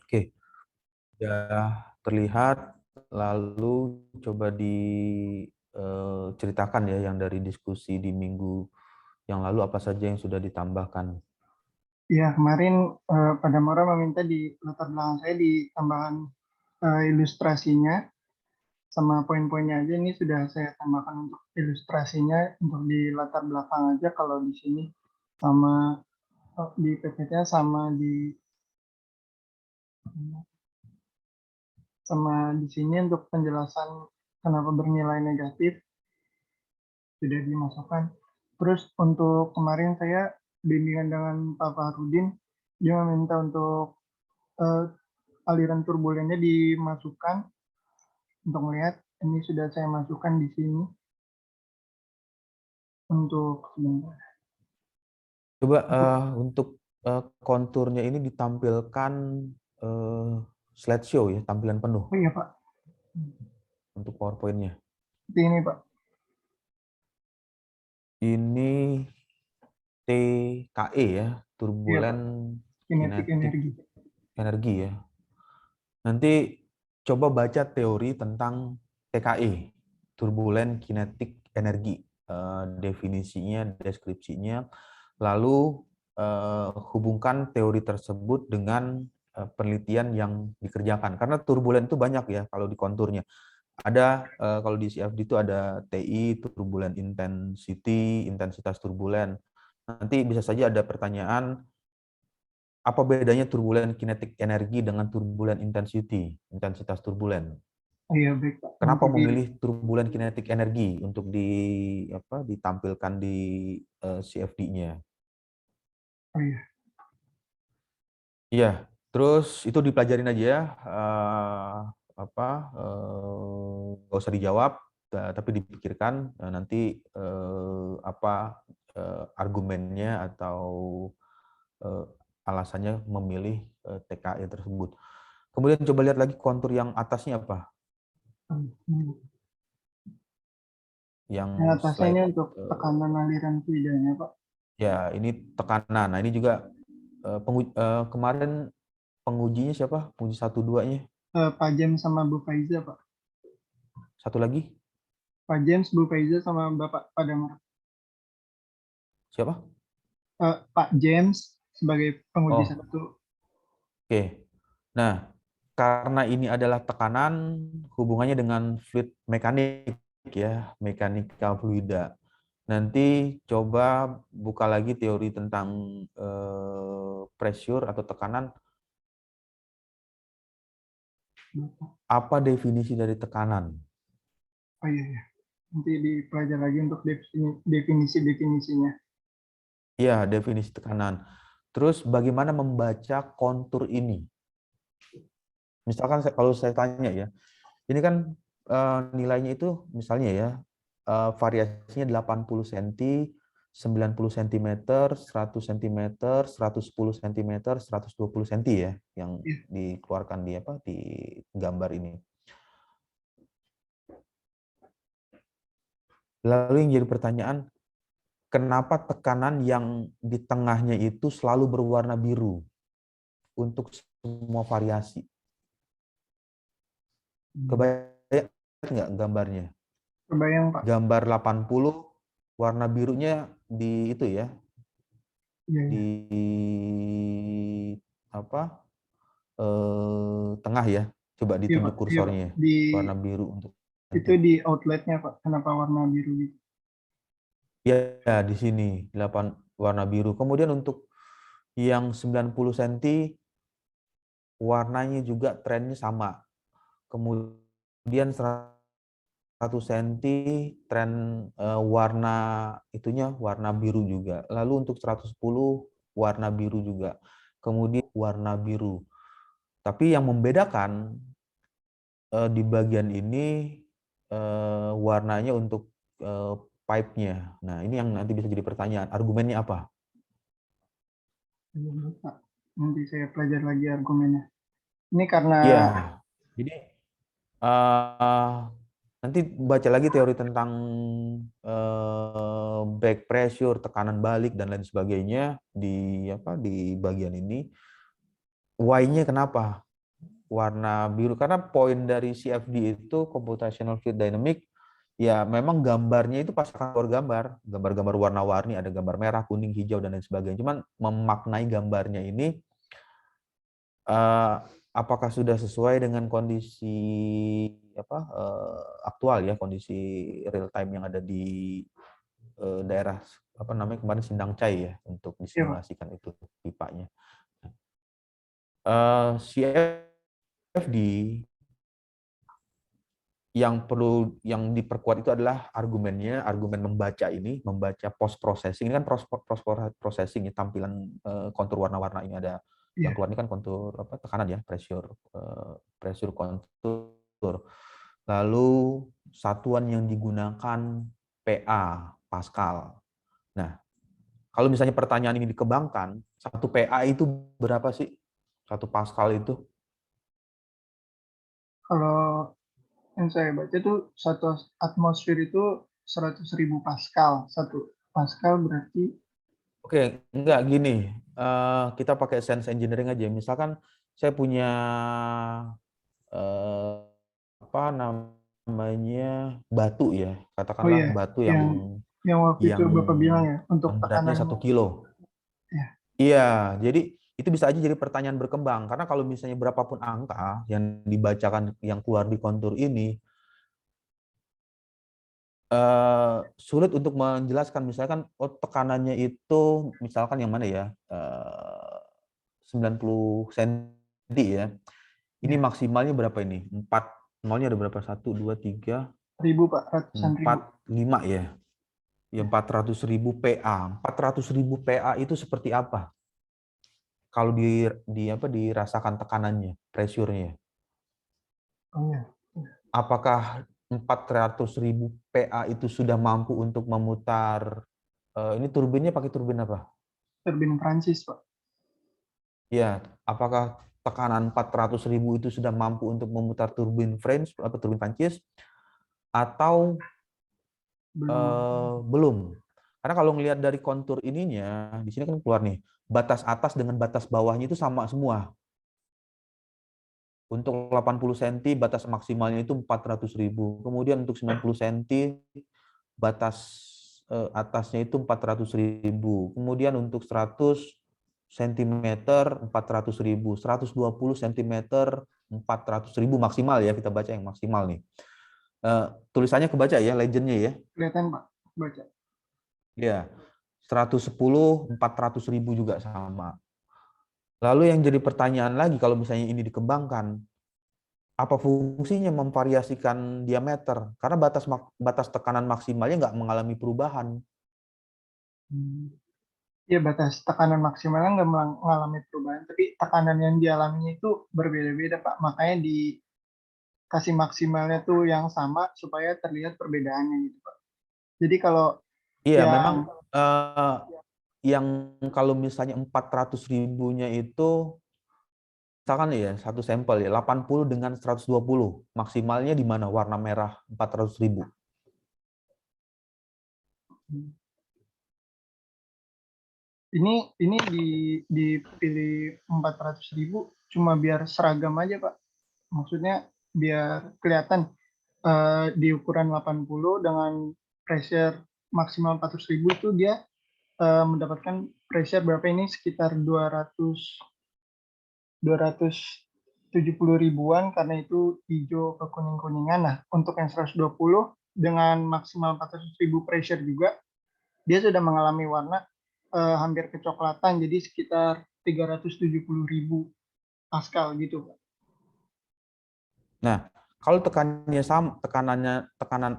Oke, sudah terlihat. Lalu coba diceritakan ya yang dari diskusi di minggu yang lalu apa saja yang sudah ditambahkan. Ya, kemarin pada Mora meminta di latar belakang saya ditambahkan ilustrasinya sama poin-poinnya aja. Ini sudah saya tambahkan untuk ilustrasinya untuk di latar belakang aja kalau di sini sama di PPT sama di sini untuk penjelasan kenapa bernilai negatif sudah dimasukkan. Terus untuk kemarin saya bimbingan dengan Pak Fahrudin, dia meminta untuk eh, aliran turbulennya dimasukkan untuk melihat. Ini sudah saya masukkan di sini untuk sebentar. Coba untuk konturnya ini ditampilkan slideshow ya, tampilan penuh Oh iya Pak, untuk PowerPoint-nya. seperti ini Pak. Ini TKE ya, Iya Pak, turbulen kinetik kinetik energi. energi ya. Nanti coba baca teori tentang TKE, turbulen kinetik energi, definisinya, deskripsinya, lalu hubungkan teori tersebut dengan penelitian yang dikerjakan. Karena turbulen itu banyak ya kalau di konturnya. Ada kalau di CFD itu ada TI, turbulent intensity, intensitas turbulen. Nanti bisa saja ada pertanyaan, apa bedanya turbulen kinetik energi dengan turbulen intensity, intensitas turbulen? Oh iya baik Pak, nanti Kenapa di memilih turbulen kinetik energi untuk ditampilkan di CFD-nya? oh iya. Iya, terus itu dipelajarin aja ya, nggak usah dijawab, tapi dipikirkan nanti apa argumennya atau eh, alasannya memilih TKE tersebut. Kemudian coba lihat lagi kontur yang atasnya apa? Yang Yang atasnya ini slide untuk tekanan aliran fluidanya Pak. ya ini tekanan. Nah ini juga kemarin pengujinya siapa? Penguji 1, 2-nya. Pak James sama Bu Faiza Pak. Satu lagi Pak James, Bu Faiza sama Bapak Padamar. siapa? Pak James sebagai penguji Oh, satu. oke. Nah, karena ini adalah tekanan, hubungannya dengan fluid mekanik ya, mekanika fluida. Nanti coba buka lagi teori tentang pressure atau tekanan. Apa definisi dari tekanan? Oh iya, iya. Nanti dipelajari lagi untuk definisi-definisinya. Ya, definisi tekanan. Terus bagaimana membaca kontur ini? Misalkan kalau saya tanya ya, ini kan nilainya itu misalnya ya, variasinya 80 cm, 90 cm, 100 cm, 110 cm, 120 cm ya, yang Iya, dikeluarkan di gambar ini. Lalu yang jadi pertanyaan, kenapa tekanan yang di tengahnya itu selalu berwarna biru untuk semua variasi? Kebayang nggak gambarnya? kebayang Pak. Gambar 80 warna birunya di itu ya, Iya, iya. di apa? Tengah ya. Coba Iya Pak, ditunjuk iya Pak. kursornya. Warna biru untuk Itu nanti. di outletnya Pak. Kenapa warna biru gitu? Ya, di sini 8 warna biru. Kemudian untuk yang 90 cm warnanya juga trennya sama. Kemudian 100 cm tren warna itunya warna biru juga. Lalu untuk 110 warna biru juga. Kemudian warna biru. Tapi yang membedakan di bagian ini warnanya untuk pipe-nya. Nah, ini yang nanti bisa jadi pertanyaan. Argumennya apa? Iya, Pak. Nanti saya pelajari lagi argumennya. Ini karena Iya. Jadi eh, nanti baca lagi teori tentang back pressure, tekanan balik dan lain sebagainya di bagian ini. Why-nya kenapa? warna biru karena poin dari CFD itu computational fluid dynamic ya memang gambarnya itu pasangan gambar-gambar warna-warni, ada gambar merah, kuning, hijau dan lain sebagainya. Cuman memaknai gambarnya ini apakah sudah sesuai dengan kondisi aktual ya, kondisi real time yang ada di daerah apa namanya kemarin Sindang Cai ya untuk Iya, Pak. disimulasikan itu pipanya. CFD yang diperkuat itu adalah argumen membaca post processing. Ini kan post processing ya, tampilan kontur warna-warna ini ada yang Iya. keluar ini kan kontur tekanan ya, pressure kontur. Lalu satuan yang digunakan PA, Pascal. Nah, kalau misalnya pertanyaan ini dikembangkan, satu PA itu berapa sih? Satu Pascal itu? Kalau yang saya baca tuh satu atmosfer itu 100.000 Pascal. Satu Pascal berarti Oke, enggak gini. Kita pakai sense engineering aja. Misalkan saya punya eh, apa namanya batu ya, oh katakanlah iya, batu yang waktu itu yang Bapak bilang ya untuk beratnya tekanan 1 kilo. ya. Iya, jadi itu bisa aja jadi pertanyaan berkembang karena kalau misalnya berapapun angka yang dibacakan yang keluar di kontur ini sulit untuk menjelaskan misalkan tekanannya itu misalkan yang mana ya 90 cm ya. Ini Ya, maksimalnya berapa ini? 4 nolnya ada berapa? 1, 2, 3, 1000 Pak, ratusan ribu. 4, 5 ya. Ya Ya. 400.000 PA. 400.000 PA itu seperti apa? Kalau dirasakan tekanannya, pressure-nya. Oh iya, Apakah 400.000 PA itu sudah mampu untuk memutar ini turbinnya pakai turbin apa? turbin Prancis Pak. Ya, apakah tekanan 400.000 itu sudah mampu untuk memutar turbin French atau turbin Prancis atau Belum. belum? Karena kalau ngelihat dari kontur ininya, di sini kan keluar nih, batas atas dengan batas bawahnya itu sama semua. Untuk 80 cm batas maksimalnya itu 400.000. Kemudian untuk 90 cm batas atasnya itu 400.000. Kemudian untuk 100 cm 400.000, 120 cm 400.000 maksimal ya, kita baca yang maksimal nih. Tulisannya kebaca ya, legendnya ya. Kelihatan Pak, baca. Ya, 110 400.000 juga sama. Lalu yang jadi pertanyaan lagi kalau misalnya ini dikembangkan, apa fungsinya memvariasikan diameter? Karena batas tekanan maksimalnya nggak mengalami perubahan. Ya, batas tekanan maksimalnya nggak mengalami perubahan, tapi tekanan yang dialaminya itu berbeda-beda Pak. Makanya dikasih maksimalnya tuh yang sama supaya terlihat perbedaannya gitu Pak. Jadi kalau Iya, memang yang eh, yang kalau misalnya 400 ribunya itu, misalkan ya, satu sampel ya, 80 dengan 120, maksimalnya di mana? Warna merah 400 ribu. ini dipilih 400.000 cuma biar seragam aja Pak. Maksudnya biar kelihatan di ukuran 80 dengan pressure maksimal 400.000 itu dia mendapatkan pressure berapa ini sekitar 270 ribuan karena itu hijau ke kuning-kuningan. Nah, untuk yang 120 dengan maksimal 400.000 pressure juga dia sudah mengalami warna hampir kecoklatan jadi sekitar 370.000 Pascal gitu Pak. Nah, kalau tekanan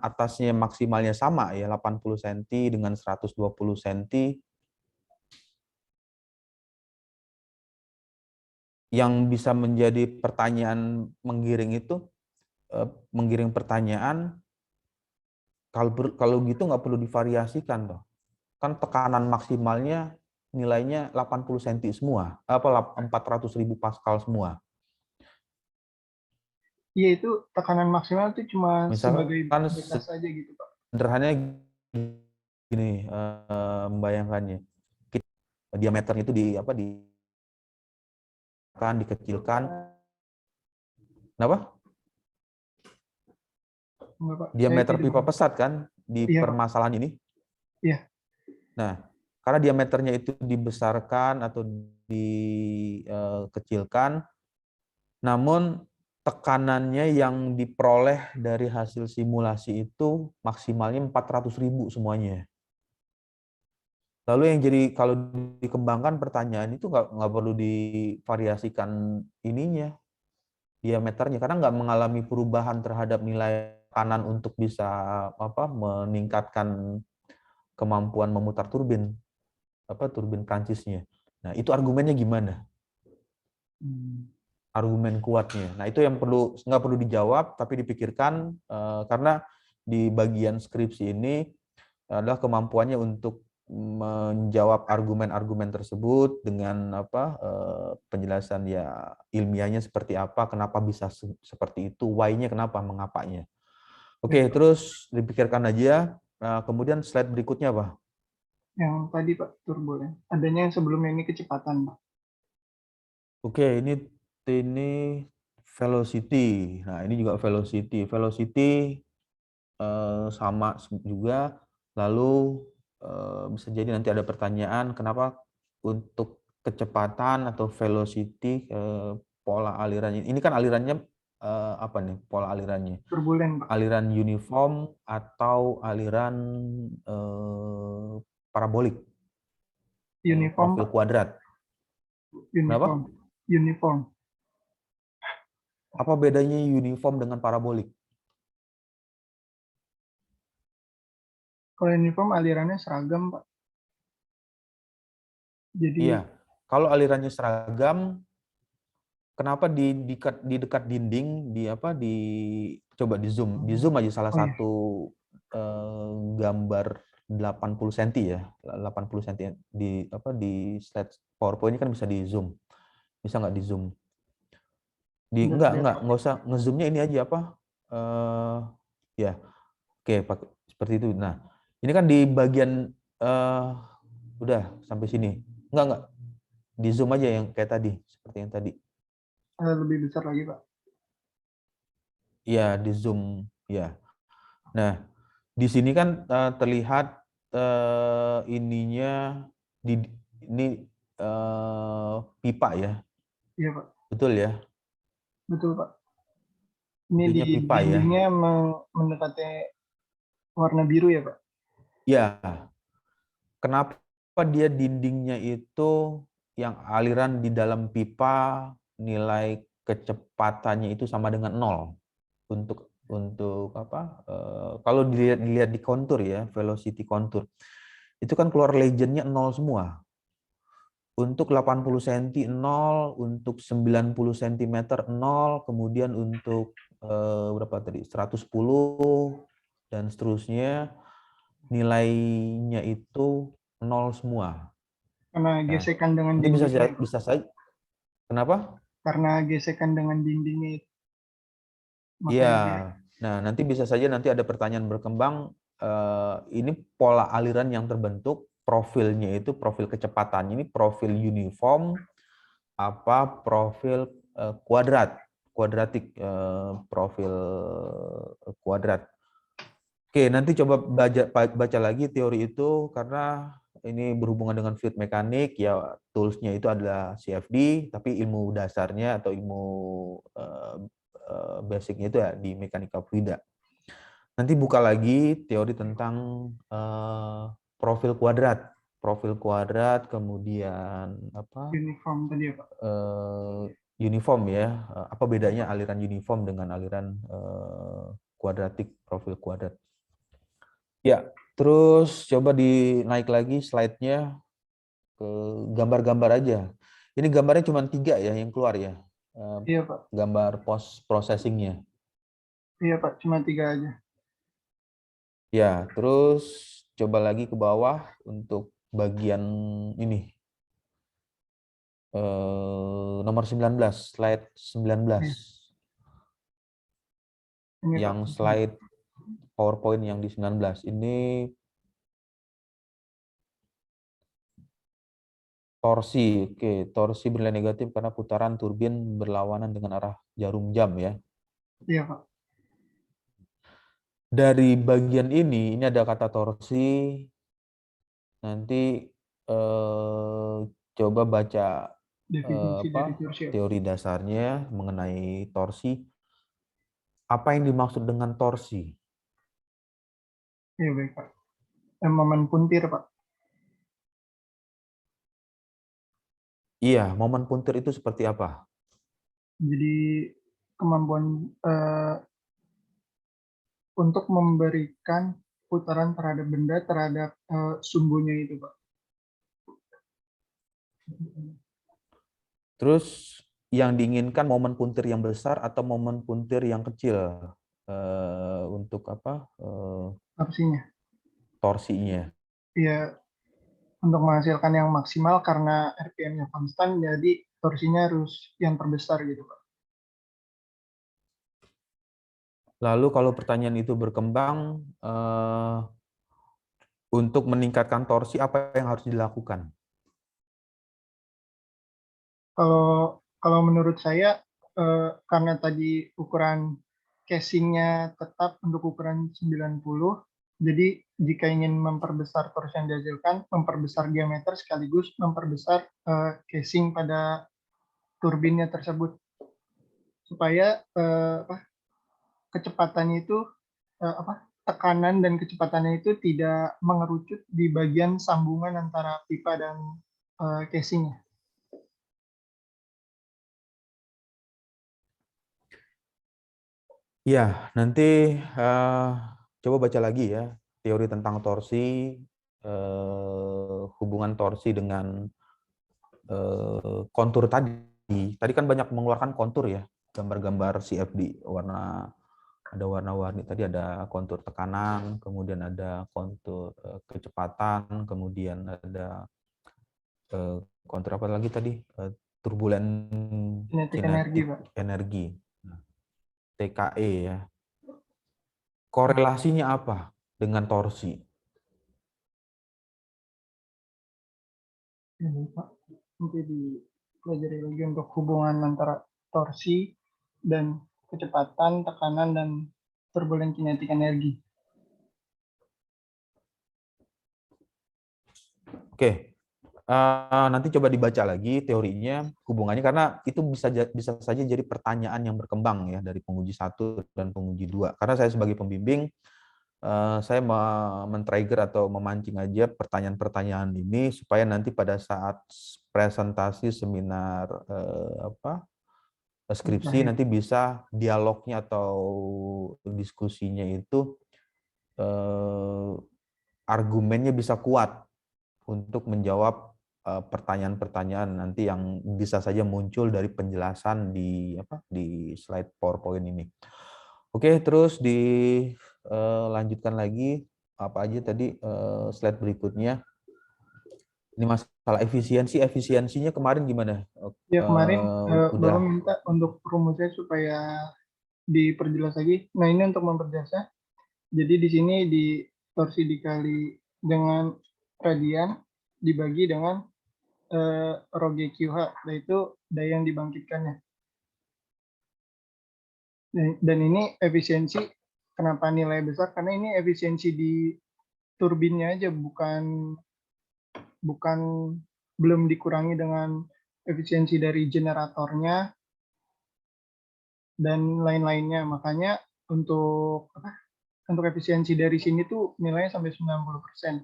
atasnya maksimalnya sama ya, 80 cm dengan 120 cm, yang bisa menjadi pertanyaan menggiring pertanyaan, kalau gitu nggak perlu divariasikan toh. Kan tekanan maksimalnya nilainya 80 cm semua, 400.000 Pascal semua. Iya, itu tekanan maksimal itu cuma sebagai Misalkan batas saja gitu Pak. sederhananya gini, membayangkannya, diameternya itu dikecilkan Kenapa? Enggak, Pak. Saya Diameter tidak pipa paham. pesat kan di Iya, Pak. permasalahan ini. Iya. Nah, karena diameternya itu dibesarkan atau dikecilkan, namun tekanannya yang diperoleh dari hasil simulasi itu maksimalnya 400.000 semuanya. Lalu yang jadi kalau dikembangkan pertanyaan itu nggak perlu divariasikan ininya, diameternya, karena nggak mengalami perubahan terhadap nilai kanan untuk bisa meningkatkan kemampuan memutar turbin Prancisnya. Nah, itu argumennya gimana? Argumen kuatnya. Nah, itu yang nggak perlu dijawab, tapi dipikirkan karena di bagian skripsi ini adalah kemampuannya untuk menjawab argumen-argumen tersebut dengan penjelasan ya ilmiahnya seperti apa, kenapa bisa seperti itu, why-nya kenapa, mengapanya. Oke, Ya, Pak. terus dipikirkan aja. Kemudian slide berikutnya apa? Yang tadi, Pak, turbulen. Adanya yang sebelumnya ini kecepatan, Pak. Oke, ini velocity. Nah, ini juga velocity. Velocity sama juga. Lalu bisa jadi nanti ada pertanyaan kenapa untuk kecepatan atau velocity pola alirannya. Ini kan alirannya apa nih pola alirannya? Turbulen, Pak. Aliran uniform atau aliran parabolik, Uniform, profil Pak. kuadrat. Kenapa? Uniform. Uniform. Apa bedanya uniform dengan parabolik? Kalau uniform alirannya seragam, Pak. Iya, Jadi, kalau alirannya seragam, kenapa di dekat dinding coba di zoom aja salah oh iya, satu gambar 80 cm ya, 80 cm di slide PowerPoint ini kan bisa di zoom, bisa nggak di zoom? sudah terlihat, Pak. Nggak usah ngezoomnya ini aja eh ya, oke pakai seperti itu. Nah, ini kan di bagian udah sampai sini, nggak di zoom aja yang kayak tadi, seperti yang tadi. Lebih besar lagi, Pak. Ya, di zoom ya. Nah, di sini kan terlihat ininya ini pipa ya. Iya, Pak. Betul ya? Betul, Pak. Ini di Itunya pipa ya. dindingnya mendekati warna biru ya, Pak? Ya, kenapa dia dindingnya itu yang aliran di dalam pipa nilai kecepatannya itu sama dengan 0 untuk apa? Kalau dilihat di kontur ya, velocity kontur. Itu kan keluar legendnya 0 semua. Untuk 80 cm 0, untuk 90 cm 0, kemudian untuk berapa tadi? 110 dan seterusnya nilainya itu 0 semua. Karena Nah, gesekan dengan nanti dindingnya, Pak. bisa saja kenapa? Karena gesekan dengan dindingnya itu. Iya. Makanya dia, Nah, nanti bisa saja nanti ada pertanyaan berkembang ini pola aliran yang terbentuk, profilnya itu profil kecepatan ini profil uniform apa profil kuadratik profil kuadrat. Oke, nanti coba baca lagi teori itu karena ini berhubungan dengan fluid mekanik ya toolsnya itu adalah CFD tapi ilmu dasarnya atau ilmu basicnya itu ya di mekanika fluida. Nanti buka lagi teori tentang profil kuadrat kemudian apa uniform tadi ya, Pak. uniform ya. Apa bedanya aliran uniform dengan aliran kuadratik, profil kuadrat. Ya, terus coba dinaik lagi slide-nya ke gambar-gambar aja. Ini gambarnya cuma 3 ya yang keluar ya. Iya, Pak. Gambar post processing-nya. Iya, Pak. Cuma 3 aja. Ya, terus coba lagi ke bawah untuk bagian ini. Nomor 19, slide 19. Iya. Ini, Pak. Yang slide PowerPoint yang di 19. Ini Torsi, oke. Torsi bernilai negatif karena putaran turbin berlawanan dengan arah jarum jam ya. Iya, Pak. Dari bagian ini ada kata torsi. Nanti coba baca Definisi apa dari torsi apa? teori dasarnya mengenai torsi. Apa yang dimaksud dengan torsi? Iya, baik, Pak. Momen puntir, Pak. Iya, momen puntir itu seperti apa? Jadi kemampuan untuk memberikan putaran terhadap benda terhadap sumbunya itu, Pak. Terus yang diinginkan momen puntir yang besar atau momen puntir yang kecil untuk apa Torsinya. torsinya? Ya, untuk menghasilkan yang maksimal karena RPM-nya konstan, jadi torsinya harus yang terbesar gitu, Pak. Lalu kalau pertanyaan itu berkembang untuk meningkatkan torsi apa yang harus dilakukan? Kalau kalau menurut saya karena tadi ukuran casingnya tetap untuk ukuran 90, jadi jika ingin memperbesar torsi yang dihasilkan, memperbesar diameter sekaligus memperbesar casing pada turbinnya tersebut supaya kecepatannya itu tekanan dan kecepatannya itu tidak mengerucut di bagian sambungan antara pipa dan casingnya. Ya, nanti coba baca lagi ya teori tentang torsi, hubungan torsi dengan kontur tadi. Tadi kan banyak mengeluarkan kontur ya, gambar-gambar CFD warna ada warna-warni tadi ada kontur tekanan, kemudian ada kontur kecepatan, kemudian ada kontur apa lagi tadi turbulen Kinetik energi, kinetik Pak. energi, TKE ya. Korelasinya apa dengan torsi? Ini, Pak. Nanti dipelajari lagi untuk hubungan antara torsi dan kecepatan, tekanan, dan turbulen kinetik energi. Oke, nanti coba dibaca lagi teorinya, hubungannya karena itu bisa saja jadi pertanyaan yang berkembang ya dari penguji 1 dan penguji 2. Karena saya sebagai pembimbing, saya men-trigger atau memancing aja pertanyaan-pertanyaan ini supaya nanti pada saat presentasi seminar skripsi Terakhir, nanti bisa dialognya atau diskusinya itu argumennya bisa kuat untuk menjawab pertanyaan-pertanyaan nanti yang bisa saja muncul dari penjelasan di slide PowerPoint ini. Oke, terus dilanjutkan lagi apa aja tadi slide berikutnya. Ini masalah efisiensi, efisiensinya kemarin gimana? ya kemarin Bapak Udah. minta untuk rumusnya supaya diperjelas lagi. Nah, ini untuk memperjelasnya. Jadi di sini di torsi dikali dengan radian dibagi dengan rho GQH, yaitu daya yang dibangkitkannya. Dan ini efisiensi, kenapa nilai besar? Karena ini efisiensi di turbinnya aja, bukan belum dikurangi dengan efisiensi dari generatornya dan lain-lainnya. Makanya untuk efisiensi dari sini tuh nilainya sampai 90%.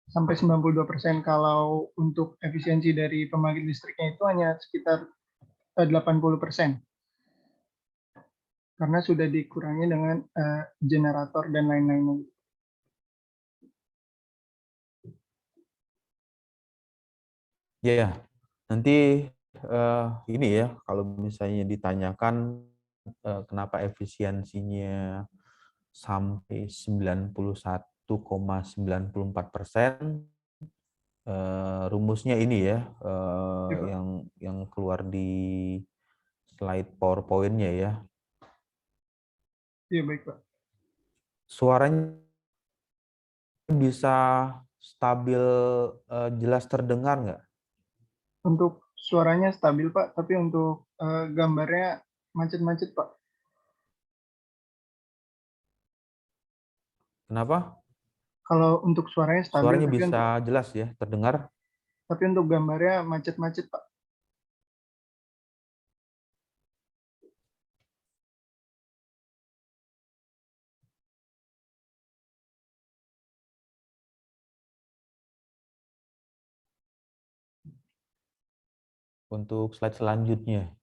Sampai 92%. Kalau untuk efisiensi dari pembangkit listriknya itu hanya sekitar 80%. Karena sudah dikurangi dengan generator dan lain-lainnya. Ya, nanti ini ya, kalau misalnya ditanyakan kenapa efisiensinya sampai 91,94%, rumusnya ini ya, Ya, Pak. yang keluar di slide PowerPoint-nya ya. Iya, baik, Pak. Suaranya bisa stabil, jelas terdengar nggak? Untuk suaranya stabil, Pak, tapi untuk gambarnya macet-macet, Pak. Kenapa? Kalau untuk suaranya stabil, Suaranya bisa jelas ya, terdengar. tapi untuk gambarnya macet-macet, Pak. Untuk slide selanjutnya.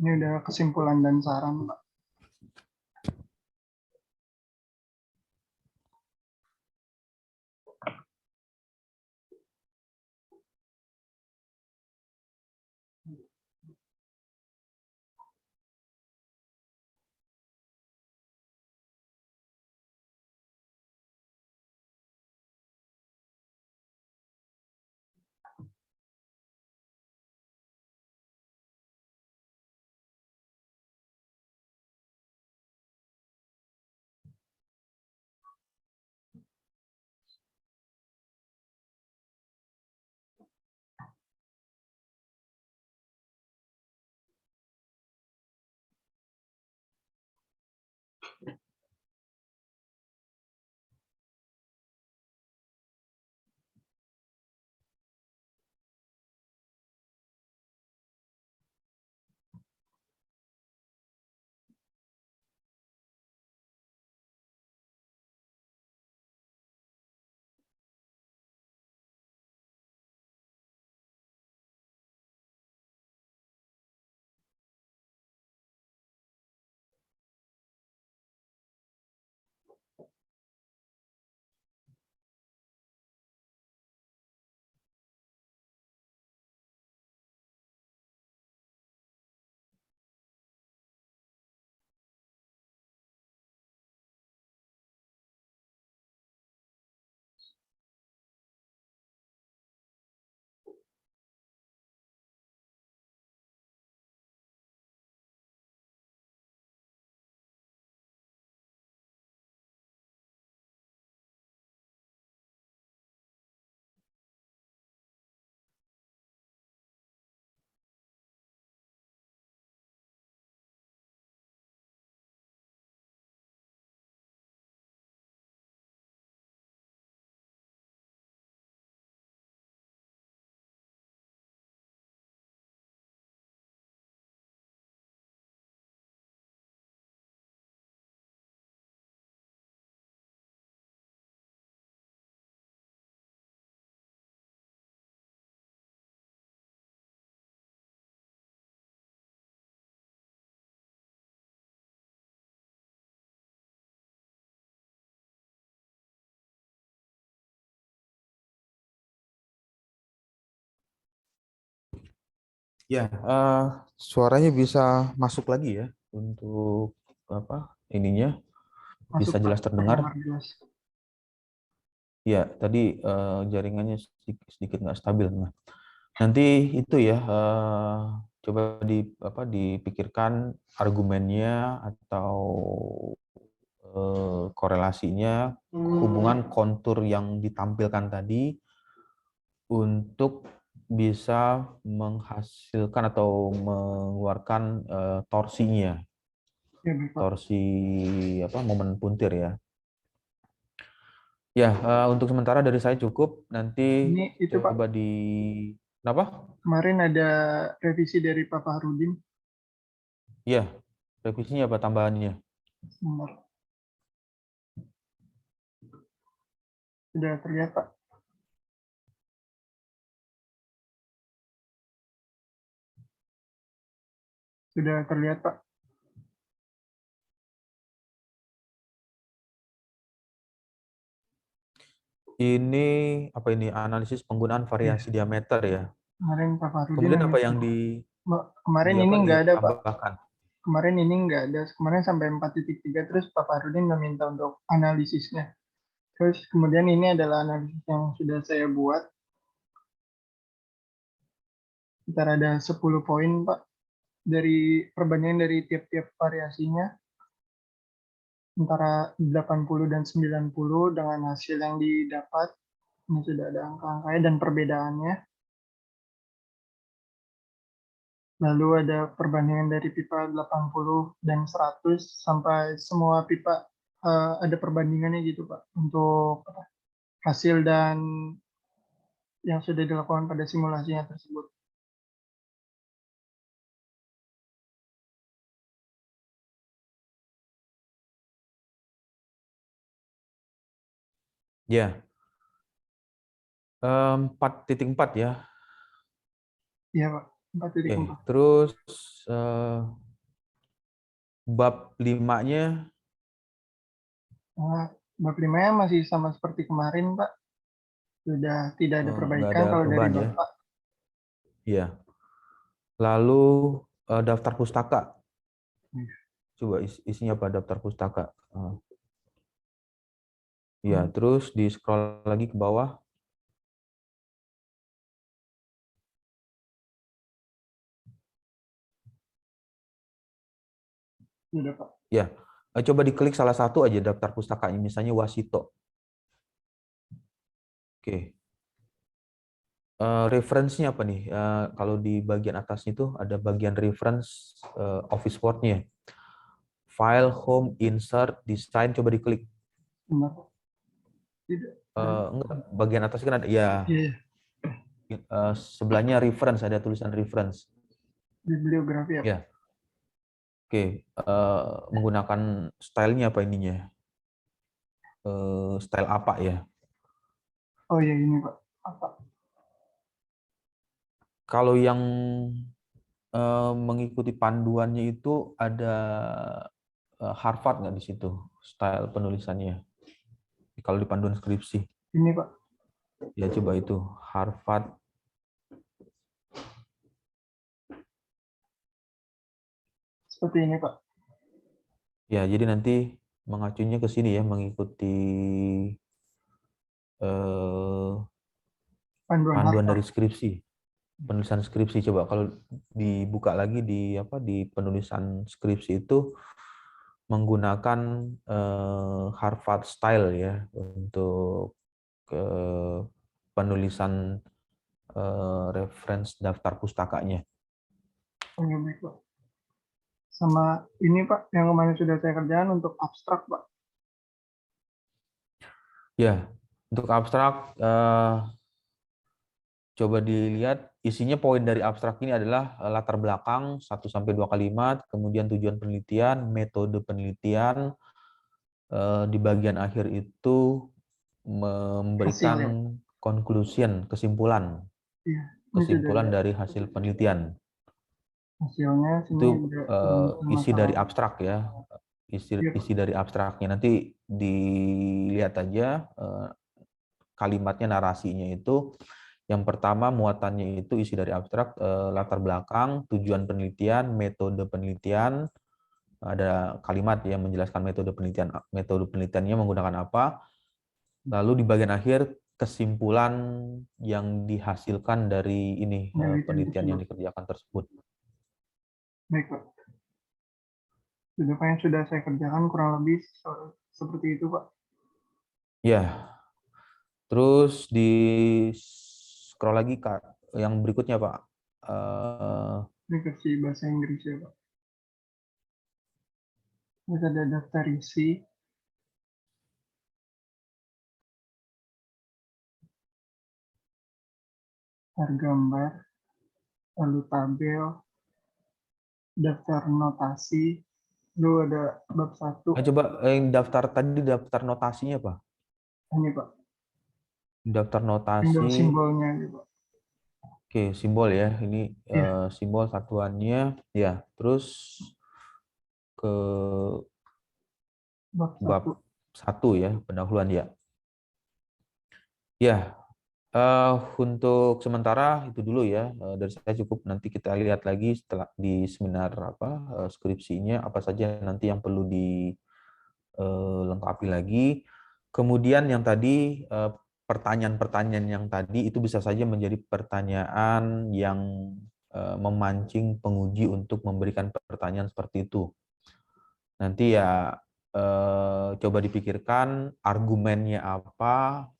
Ini udah kesimpulan dan saran, Pak. Ya, suaranya bisa masuk lagi ya untuk apa ininya Masuk, bisa Pak. jelas terdengar. Terdengar jelas. Ya, tadi jaringannya sedikit nggak stabil. Nah, nanti itu ya coba dipikirkan argumennya atau korelasinya hubungan kontur yang ditampilkan tadi untuk bisa menghasilkan atau mengeluarkan torsinya, Ya, baik, Pak. torsi apa momen puntir ya. Ya, untuk sementara dari saya cukup. Nanti Ini itu, Pak. coba di kenapa? Kemarin ada revisi dari Pak Fahrudin. Iya, revisinya apa tambahannya? Bentar. Sudah terlihat, Pak. Sudah terlihat, Pak. Ini apa ini analisis penggunaan variasi Ya, diameter ya. kemarin Pak Fahrudin Kemudian apa yang meminta. Kemarin ini nggak ada, Pak. ditambahkan? Kemarin ini nggak ada. Kemarin sampai 4.3, terus Pak Fahrudin meminta untuk analisisnya. Terus kemudian ini adalah analisis yang sudah saya buat. Ntar ada 10 poin, Pak. Dari perbandingan dari tiap-tiap variasinya. Antara 80 dan 90 dengan hasil yang didapat. Ini sudah ada angka-angkanya dan perbedaannya. Lalu ada perbandingan dari pipa 80 dan 100 sampai semua pipa ada perbandingannya gitu Pak untuk hasil dan yang sudah dilakukan pada simulasinya tersebut. Ya, 4.4 ya. Iya Pak, Oke, 4.4. terus eh, bab 5-nya Nah, bab 5-nya masih sama seperti kemarin Pak, sudah tidak ada nggak perbaikan ada kalau dari perubahan ya. Bapak. Iya. Lalu daftar pustaka. Coba isinya apa daftar pustaka? Ya, terus di scroll lagi ke bawah. Sudah Pak. Ya, coba diklik salah satu aja daftar pustakanya, misalnya Wasito. Oke. Referensinya apa nih? Kalau di bagian atasnya itu ada bagian reference Office Word-nya. File, Home, Insert, Design, coba diklik. Benar Pak. Tidak. Enggak, bagian atas kan ada, ya, Iya, sebelahnya reference, ada tulisan reference. bibliografi ya Pak. Ya, oke. Menggunakan stylenya apa ininya? Style apa ya? Oh iya ini Pak. Apa? Kalau yang mengikuti panduannya itu ada Harvard nggak di situ style penulisannya? Kalau di panduan skripsi, Ini Pak. ya coba itu Harvard. Seperti ini Pak. Ya, jadi nanti mengacunya ke sini ya, mengikuti Panduan panduan Harvard. dari skripsi, penulisan skripsi. Coba kalau dibuka lagi di apa di penulisan skripsi itu menggunakan Harvard style ya untuk penulisan reference daftar pustakanya. Oh iya baik Pak. Sama ini Pak, yang kemarin sudah saya kerjakan untuk abstrak Pak. Ya, untuk abstrak coba dilihat isinya. Poin dari abstrak ini adalah latar belakang 1 sampai 2 kalimat, kemudian tujuan penelitian, metode penelitian, di bagian akhir itu Hasil ya. memberikan conclusion, kesimpulan, Iya, ini sudah kesimpulan ada dari hasil penelitian. hasilnya, sini Itu ada rumusnya isi dari masalahnya. abstrak ya, Iya Pak. isi dari abstraknya. Nanti dilihat aja kalimatnya, narasinya itu. Yang pertama muatannya itu isi dari abstrak, latar belakang, tujuan penelitian, metode penelitian, ada kalimat yang menjelaskan metode penelitiannya menggunakan apa. Lalu di bagian akhir kesimpulan yang dihasilkan dari ini Penelitian penelitian yang tersebut. dikerjakan tersebut. Baik Pak. Sudah Pak yang sudah saya kerjakan kurang lebih seperti itu Pak. Ya, terus di scroll lagi Kak, yang berikutnya Pak. Ini versi bahasa Inggris ya Pak. Terus ada daftar isi, gambar, lalu tabel, daftar notasi, lalu ada bab 1. Coba yang daftar tadi, daftar notasinya Pak. Ini Pak, Daftar notasi. simbol-simbolnya gitu Pak. Oke, simbol ya. Ini Iya, simbol satuannya. Ya, terus ke bab 1. bab 1 ya, pendahuluan ya. Ya, untuk sementara itu dulu ya. Dari saya cukup. Nanti kita lihat lagi setelah di seminar apa skripsinya apa saja nanti yang perlu dilengkapi lagi. Kemudian yang tadi pertanyaan-pertanyaan yang tadi itu bisa saja menjadi pertanyaan yang memancing penguji untuk memberikan pertanyaan seperti itu. Nanti ya coba dipikirkan argumennya apa,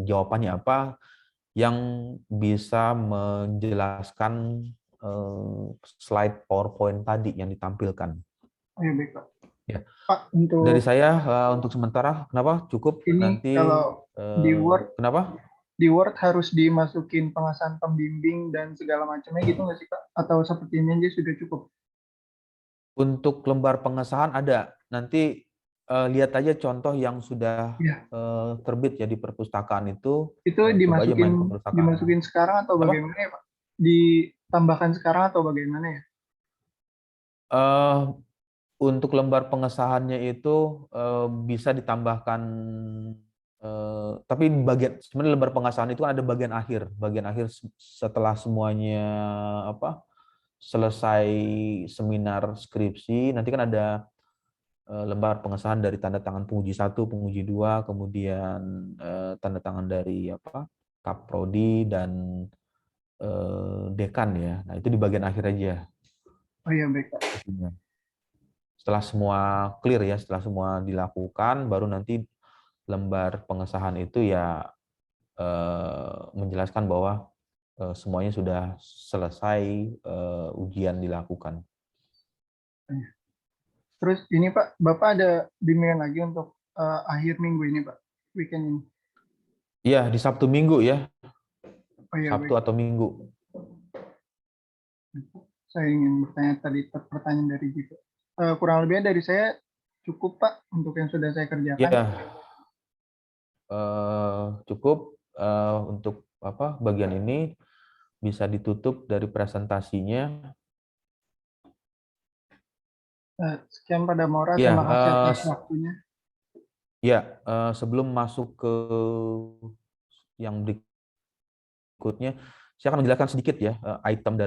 jawabannya apa yang bisa menjelaskan slide PowerPoint tadi yang ditampilkan. Oh ya baik Pak. Ya. Pak, Dari untuk saya untuk sementara, kenapa? Cukup ini nanti kalau di Word kenapa? harus dimasukin pengesahan pembimbing dan segala macamnya gitu nggak sih Kak? Atau seperti ini aja sudah cukup? Untuk lembar pengesahan ada. Nanti lihat aja contoh yang sudah Ya, terbit ya di perpustakaan itu. itu Coba aja main ke perpustakaan. dimasukin sekarang atau Apa? bagaimana ya Pak? Ditambahkan sekarang atau bagaimana ya? Eh, untuk lembar pengesahannya itu bisa ditambahkan, tapi bagian sebenarnya lembar pengesahan itu kan ada bagian akhir setelah semuanya apa selesai seminar skripsi, nanti kan ada lembar pengesahan dari tanda tangan penguji 1, penguji 2, kemudian tanda tangan dari apa Kaprodi dan dekan ya. Nah, itu di bagian akhir aja. Oh iya baik Pak. Setelah semua clear ya, setelah semua dilakukan, baru nanti lembar pengesahan itu ya menjelaskan bahwa semuanya sudah selesai ujian dilakukan. Terus ini Pak, Bapak ada bimbingan lagi untuk akhir minggu ini Pak, weekend ini. Iya, di Sabtu Minggu ya, Oh iya Sabtu baik. atau Minggu. Saya ingin bertanya tadi pertanyaan dari Jitu. Kurang lebihnya dari saya cukup Pak untuk yang sudah saya kerjakan. Iya, cukup untuk apa bagian ini bisa ditutup dari presentasinya. Sekian pada Maura, Iya, terima kasih atas waktunya. ya sebelum masuk ke yang berikutnya, saya akan menjelaskan sedikit ya item dari